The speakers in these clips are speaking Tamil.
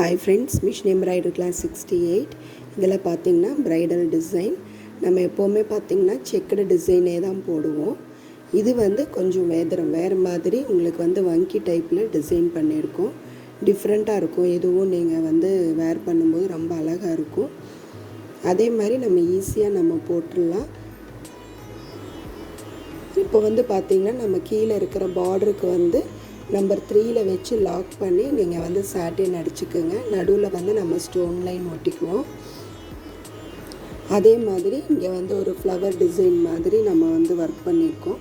Hi friends, Machine Embroidery Class 68. இதில் பார்த்தீங்கன்னா bridal design. நம்ம எப்போவுமே பார்த்தீங்கன்னா செக்குடு டிசைனே தான் போடுவோம். இது வந்து கொஞ்சம் வேறு மாதிரி உங்களுக்கு வந்து வங்கி டைப்பில் டிசைன் பண்ணியிருக்கோம். டிஃப்ரெண்ட்டாக இருக்கும். இதுவும் நீங்கள் வந்து வேர் பண்ணும்போது ரொம்ப அழகாக இருக்கும். அதே மாதிரி நம்ம ஈஸியாக நம்ம போட்டுடலாம். இப்போ வந்து பார்த்திங்கன்னா நம்ம கீழே இருக்கிற பார்டருக்கு வந்து நம்பர் 3ல் வச்சு லாக் பண்ணி நீங்கள் வந்து சாட்டின் அடிச்சுக்கோங்க. நடுவில் வந்து நம்ம ஸ்டோன் லைன் ஒட்டிக்குவோம். அதே மாதிரி இங்கே வந்து ஒரு ஃப்ளவர் டிசைன் மாதிரி நம்ம வந்து ஒர்க் பண்ணியிருக்கோம்.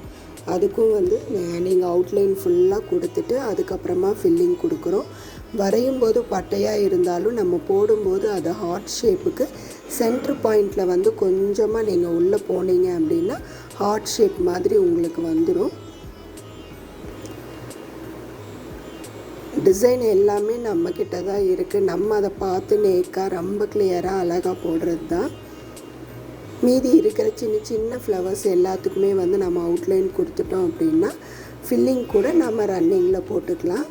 அதுக்கும் வந்து நீங்கள் அவுட்லைன் ஃபுல்லாக கொடுத்துட்டு அதுக்கப்புறமா ஃபில்லிங் கொடுக்குறோம். வரையும் போது பட்டையாக இருந்தாலும் நம்ம போடும்போது அது ஹார்ட் ஷேப்புக்கு சென்ட்ரு பாயிண்டில் வந்து கொஞ்சமாக நீங்கள் உள்ளே போனீங்க அப்படின்னா ஹார்ட் ஷேப் மாதிரி உங்களுக்கு வந்துடும். டிசைன் எல்லாமே நம்மக்கிட்ட தான் இருக்குது. நம்ம அதை பார்த்து நேக்காக ரொம்ப கிளியராக அழகாக போடுறது தான். மீதி இருக்கிற சின்ன சின்ன ஃப்ளவர்ஸ் எல்லாத்துக்குமே வந்து நம்ம அவுட்லைன் கொடுத்துட்டோம் அப்படின்னா ஃபில்லிங் கூட நம்ம ரன்னிங்கில் போட்டுக்கலாம்.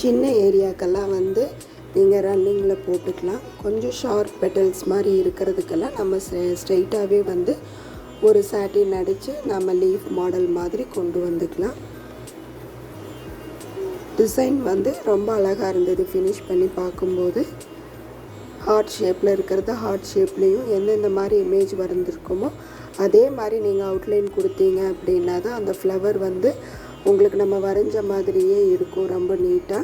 சின்ன ஏரியாக்கெல்லாம் வந்து நீங்கள் ரன்னிங்கில் போட்டுக்கலாம். கொஞ்சம் ஷார்ப் பெட்டல்ஸ் மாதிரி இருக்கிறதுக்கெல்லாம் நம்ம ஸ்ட்ரைட்டாகவே வந்து ஒரு சாட்டின் அடித்து நம்ம லீஃப் மாடல் மாதிரி கொண்டு வந்துக்கலாம். டிசைன் வந்து ரொம்ப அழகாக இருந்தது. ஃபினிஷ் பண்ணி பார்க்கும்போது ஹார்ட் ஷேப்பில் இருக்கிறது ஹார்ட் ஷேப்லேயும் எந்தெந்த மாதிரி இமேஜ் வரைஞ்சிருக்கோமோ அதே மாதிரி நீங்கள் அவுட்லைன் கொடுத்தீங்க அப்படின்னா தான் அந்த ஃப்ளவர் வந்து உங்களுக்கு நம்ம வரைஞ்ச மாதிரியே இருக்கும். ரொம்ப நீட்டாக.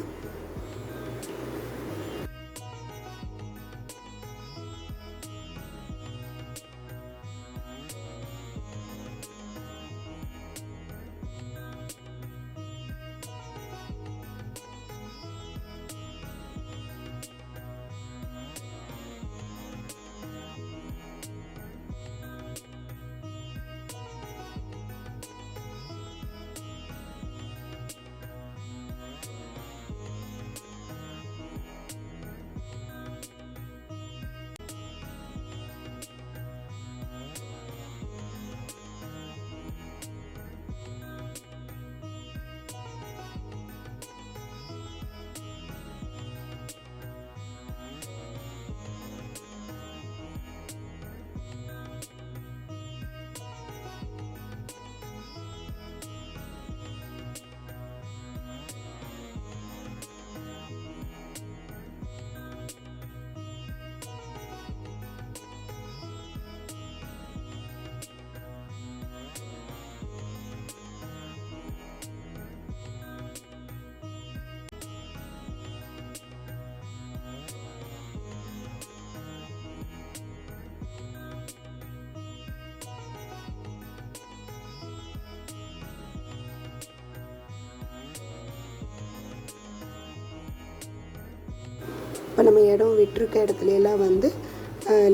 இப்போ நம்ம இடம் விட்டுருக்க இடத்துலலாம் வந்து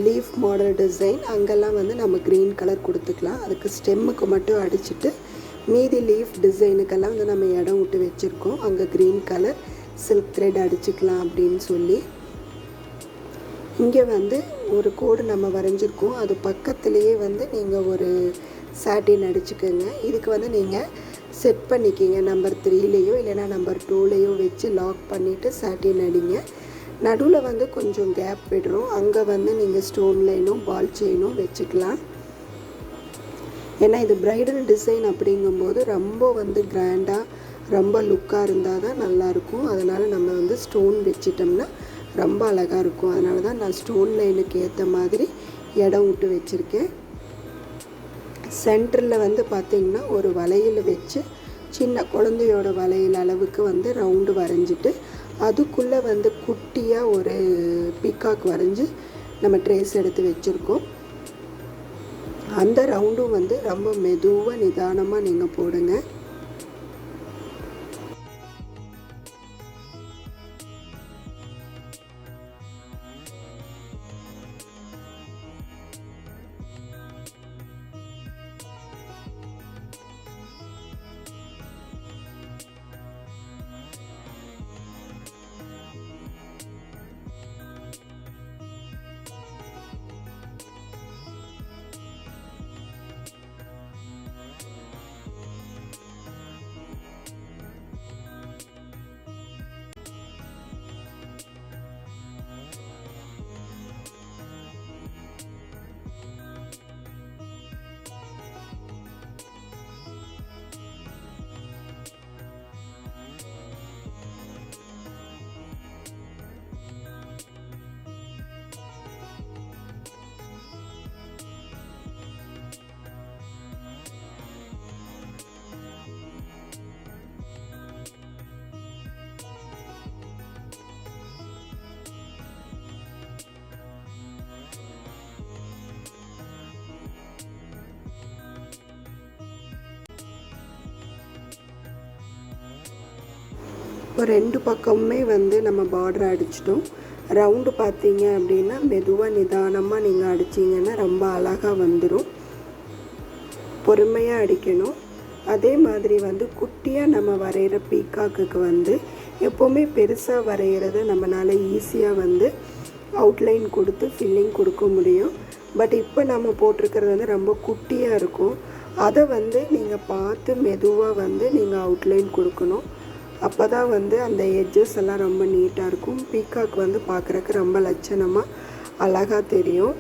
லீஃப் மாடல் டிசைன் அங்கெல்லாம் வந்து நம்ம க்ரீன் கலர் கொடுத்துக்கலாம். அதுக்கு ஸ்டெம்முக்கு மட்டும் அடிச்சுட்டு மீதி லீஃப் டிசைனுக்கெல்லாம் வந்து நம்ம இடம் விட்டு வச்சுருக்கோம். அங்கே க்ரீன் கலர் சில்க் த்ரெட் அடிச்சுக்கலாம் அப்படின்னு சொல்லி இங்கே வந்து ஒரு கோடு நம்ம வரைஞ்சிருக்கோம். அது பக்கத்துலேயே வந்து நீங்கள் ஒரு சாட்டின் அடிச்சுக்கோங்க. இதுக்கு வந்து நீங்கள் செட் பண்ணிக்கிங்க. நம்பர் 3லேயோ இல்லைனா நம்பர் 2லேயோ வச்சு லாக் பண்ணிவிட்டு சாட்டின் அடிங்க. நடுவில் வந்து கொஞ்சம் கேப் விடுறோம். அங்கே வந்து நீங்கள் ஸ்டோன் லைனும் பால் செயினும் வச்சுக்கலாம். ஏன்னா இது ப்ரைடல் டிசைன் அப்படிங்கும்போது ரொம்ப வந்து கிராண்டாக ரொம்ப லுக்காக இருந்தால் தான் நல்லாயிருக்கும். அதனால் நம்ம வந்து ஸ்டோன் வச்சிட்டோம்னா ரொம்ப அழகாக இருக்கும். அதனால தான் நான் ஸ்டோன் லைனுக்கு ஏற்ற மாதிரி இடம் விட்டு வச்சுருக்கேன். சென்டரில் வந்து பார்த்திங்கன்னா ஒரு வளையல் வச்சு சின்ன குழந்தையோட வளையல் அளவுக்கு வந்து ரவுண்டு வரைஞ்சிட்டு அதுக்குள்ளே வந்து குட்டியாக ஒரு பீகாக் வரைஞ்சி நம்ம ட்ரேஸ் எடுத்து வச்சுருக்கோம். அந்த ரவுண்டும் வந்து ரொம்ப மெதுவாக நிதானமாக நீங்கள் போடுங்க. இப்போ 2 பக்கமுமே வந்து நம்ம பார்டர் அடிச்சிட்டோம். ரவுண்டு பார்த்தீங்க அப்படின்னா மெதுவாக நிதானமாக நீங்கள் அடிச்சிங்கன்னா ரொம்ப அழகாக வந்துடும். பொறுமையாக அடிக்கணும். அதே மாதிரி வந்து குட்டியாக நம்ம வரைகிற பீகாக்குக்கு வந்து எப்போவுமே பெருசாக வரைகிறத நம்மளால் ஈஸியாக வந்து அவுட்லைன் கொடுத்து ஃபில்லிங் கொடுக்க முடியும். பட் இப்போ நம்ம போட்டிருக்கிறது வந்து ரொம்ப குட்டியாக இருக்கும். அதை வந்து நீங்கள் பார்த்து மெதுவாக வந்து நீங்கள் அவுட்லைன் கொடுக்கணும். அப்போ தான் வந்து அந்த எட்ஜஸ் எல்லாம் ரொம்ப நீட்டாக இருக்கும். பீகாக் வந்து பார்க்குறக்கு ரொம்ப லட்சணமாக அழகாக தெரியும்.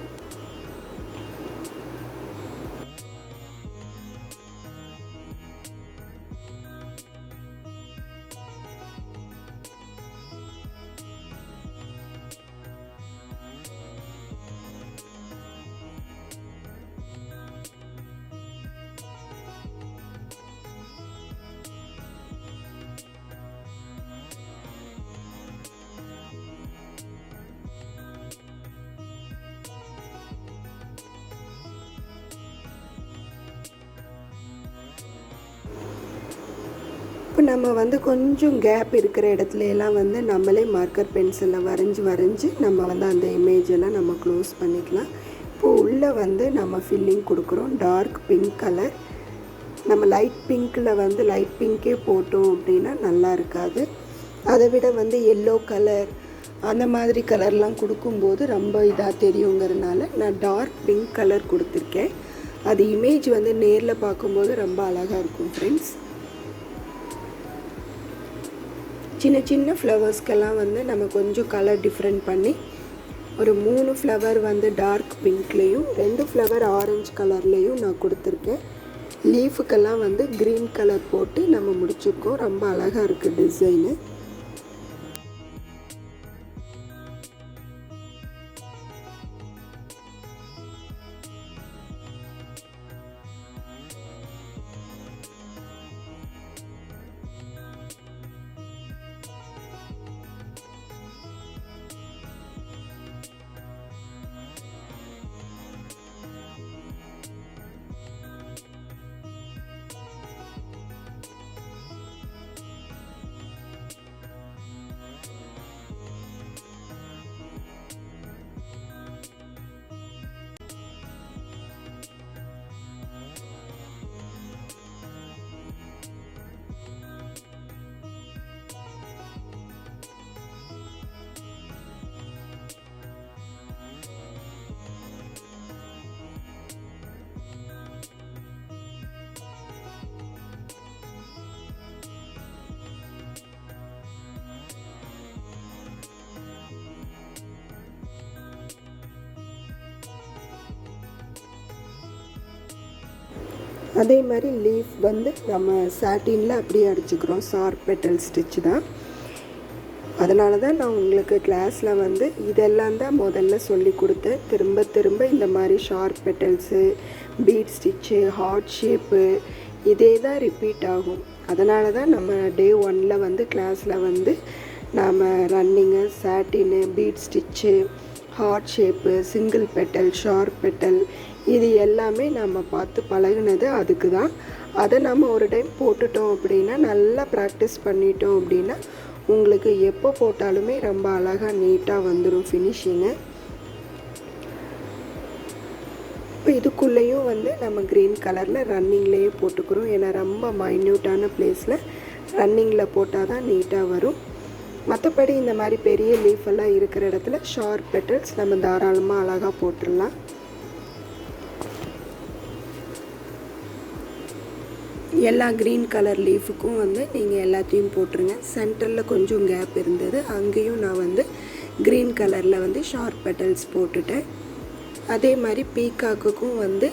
இப்போ நம்ம வந்து கொஞ்சம் கேப் இருக்கிற இடத்துல எல்லாம் வந்து நம்மளே மார்க்கர் பென்சிலில் வரைஞ்சி நம்ம வந்து அந்த இமேஜ் எல்லாம் நம்ம க்ளோஸ் பண்ணிக்கலாம். இப்போது உள்ளே வந்து நம்ம ஃபில்லிங் கொடுக்குறோம். Dark pink colour. நம்ம லைட் பிங்க்கில் வந்து லைட் பிங்க்கே போட்டோம் அப்படின்னா நல்லா இருக்காது. அதை விட வந்து எல்லோ கலர் அந்த மாதிரி கலர்லாம் கொடுக்கும்போது ரொம்ப இதாக தெரியுங்கிறதுனால நான் டார்க் பிங்க் கலர் கொடுத்துருக்கேன். அது இமேஜ் வந்து நேரில் பார்க்கும்போது ரொம்ப அழகாக இருக்கும் ஃப்ரெண்ட்ஸ். சின்ன சின்ன ஃப்ளவர்ஸ்க்கெல்லாம் வந்து நம்ம கொஞ்சம் கலர் டிஃப்ரெண்ட் பண்ணி ஒரு 3 ஃப்ளவர் வந்து டார்க் பிங்க்லேயும் 2 ஃப்ளவர் ஆரஞ்சு கலர்லேயும் நான் கொடுத்துருக்கேன். லீஃபுக்கெல்லாம் வந்து க்ரீன் கலர் போட்டு நம்ம முடிச்சுருக்கோம். ரொம்ப அழகாக இருக்குது டிசைனு. அதே மாதிரி லீஃப் வந்து நம்ம சாட்டினில் அப்படியே அடிச்சுக்கிறோம். ஷார்ப் பெட்டல் ஸ்டிச் தான். அதனால தான் நான் உங்களுக்கு கிளாஸில் வந்து இதெல்லாம் தான் முதல்ல சொல்லி கொடுத்தேன். திரும்ப இந்த மாதிரி sharp petals, bead stitch, heart shape இதே தான் ரிப்பீட் ஆகும். அதனால தான் நம்ம டே 1 வந்து கிளாஸில் வந்து நாம் running, satin, bead stitch, heart shape, single petal, sharp petal இது எல்லாமே நம்ம பார்த்து பழகுனது அதுக்கு தான். அதை நம்ம ஒரு டைம் போட்டுட்டோம் அப்படின்னா நல்லா ப்ராக்டிஸ் பண்ணிட்டோம் அப்படின்னா உங்களுக்கு எப்போ போட்டாலுமே ரொம்ப அழகாக நீட்டாக வந்துடும் ஃபினிஷிங்கு. இப்போ இதுக்குள்ளேயும் வந்து நம்ம க்ரீன் கலரில் ரன்னிங்லேயே போட்டுக்கிறோம். ஏன்னா ரொம்ப மைன்யூட்டான பிளேஸில் ரன்னிங்கில் போட்டால் தான் நீட்டாக வரும். மற்றபடி இந்த மாதிரி பெரிய லீஃபெல்லாம் இருக்கிற இடத்துல ஷார்ப் பெட்டல்ஸ் நம்ம தாராளமாக அழகாக போட்டுடலாம். எல்லா க்ரீன் கலர் லீஃபுக்கும் வந்து நீங்கள் எல்லாத்தையும் போட்டுருங்க. சென்டரில் கொஞ்சம் கேப் இருந்தது, அங்கேயும் நான் வந்து க்ரீன் கலரில் வந்து ஷார்ப் பெட்டல்ஸ் போட்டுட்டேன். அதே மாதிரி பீகாக்குக்கும் வந்து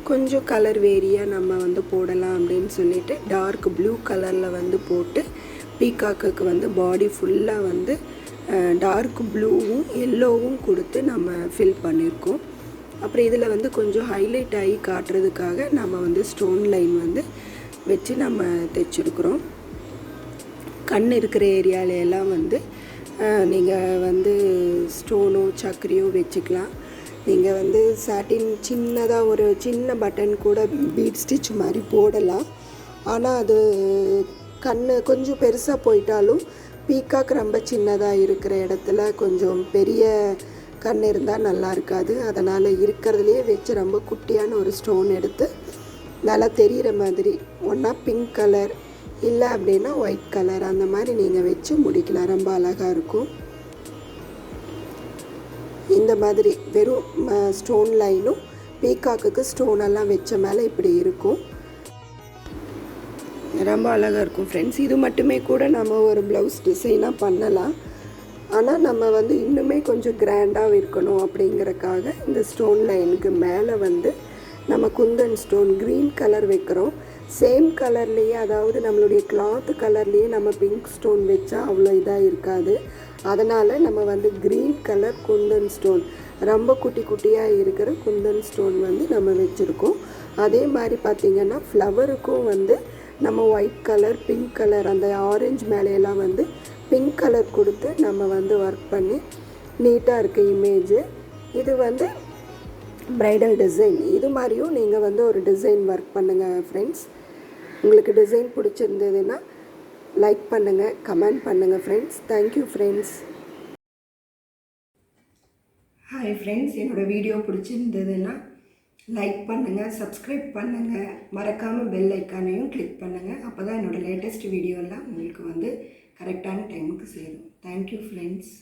கொஞ்சம் கலர் வேரியாக நம்ம வந்து போடலாம் அப்படின்னு சொல்லிட்டு டார்க் ப்ளூ கலரில் வந்து போட்டு பீகாக்குக்கு வந்து பாடி ஃபுல்லாக வந்து டார்க் ப்ளூவும் எல்லோவும் கொடுத்து நம்ம ஃபில் பண்ணியிருக்கோம். அப்புறம் இதில் வந்து கொஞ்சம் ஹைலைட் ஆகி காட்டுறதுக்காக நம்ம வந்து ஸ்டோன் லைன் வந்து வச்சு நம்ம தைச்சிருக்கிறோம். கண் இருக்கிற ஏரியாலையெல்லாம் வந்து நீங்கள் வந்து ஸ்டோனோ சக்கரையோ வச்சுக்கலாம். நீங்கள் வந்து சாட்டின் சின்னதாக ஒரு சின்ன பட்டன் கூட பீட் ஸ்டிச் மாதிரி போடலாம். ஆனால் அது கண் கொஞ்சம் பெருசாக போயிட்டாலும் பீகாக் ரொம்ப சின்னதாக இருக்கிற இடத்துல கொஞ்சம் பெரிய கண் இருந்தால் நல்லா இருக்காது. அதனால் இருக்கிறதுலையே வச்சு ரொம்ப குட்டியான ஒரு ஸ்டோன் எடுத்து நல்லா தெரிகிற மாதிரி ஒன்றா பிங்க் கலர் இல்லை அப்படின்னா ஒயிட் கலர் அந்த மாதிரி நீங்கள் வச்சு முடிக்கலாம். ரொம்ப அழகாக இருக்கும். இந்த மாதிரி வெறும் ஸ்டோன் லைனும் பீகாக்குக்கு ஸ்டோனெல்லாம் வச்ச மேலே இப்படி இருக்கும். ரொம்ப அழகாக இருக்கும் ஃப்ரெண்ட்ஸ். இது மட்டுமே கூட நம்ம ஒரு ப்ளவுஸ் டிசைனாக பண்ணலாம். ஆனால் நம்ம வந்து இன்னுமே கொஞ்சம் கிராண்டாக இருக்கணும் அப்படிங்கிறக்காக இந்த ஸ்டோன் லைனுக்கு மேலே வந்து நம்ம குந்தன் ஸ்டோன் க்ரீன் கலர் வைக்கிறோம். சேம் கலர்லேயே, அதாவது நம்மளுடைய கிளாத் கலர்லேயே நம்ம பிங்க் ஸ்டோன் வச்சா அவ்வளோ இதாக இருக்காது. அதனால் நம்ம வந்து க்ரீன் கலர் குந்தன் ஸ்டோன், ரொம்ப குட்டி குட்டியாக இருக்கிற குந்தன் ஸ்டோன் வந்து நம்ம வச்சுருக்கோம். அதே மாதிரி பார்த்திங்கன்னா ஃப்ளவருக்கும் வந்து நம்ம ஒயிட் கலர், பிங்க் கலர், அந்த ஆரஞ்சு மேலையெல்லாம் வந்து பிங்க் கலர் கொடுத்து நம்ம வந்து ஒர்க் பண்ணி நீட்டாக இருக்க இமேஜு. இது வந்து ப்ரைடல் டிசைன். இது மாதிரியும் நீங்கள் வந்து ஒரு டிசைன் ஒர்க் பண்ணுங்கள் ஃப்ரெண்ட்ஸ். உங்களுக்கு டிசைன் பிடிச்சிருந்ததுன்னா லைக் பண்ணுங்கள், கமெண்ட் பண்ணுங்கள் friends. Thank you friends. Hi friends, என்னோடய வீடியோ பிடிச்சிருந்ததுன்னா லைக் பண்ணுங்கள், சப்ஸ்கிரைப் பண்ணுங்கள், மறக்காமல் பெல் ஐக்கானையும் கிளிக் பண்ணுங்கள். அப்போ தான் என்னோடய லேட்டஸ்ட் வீடியோலாம் உங்களுக்கு வந்து கரெக்டான டைமுக்கு சேரும். Thank you friends.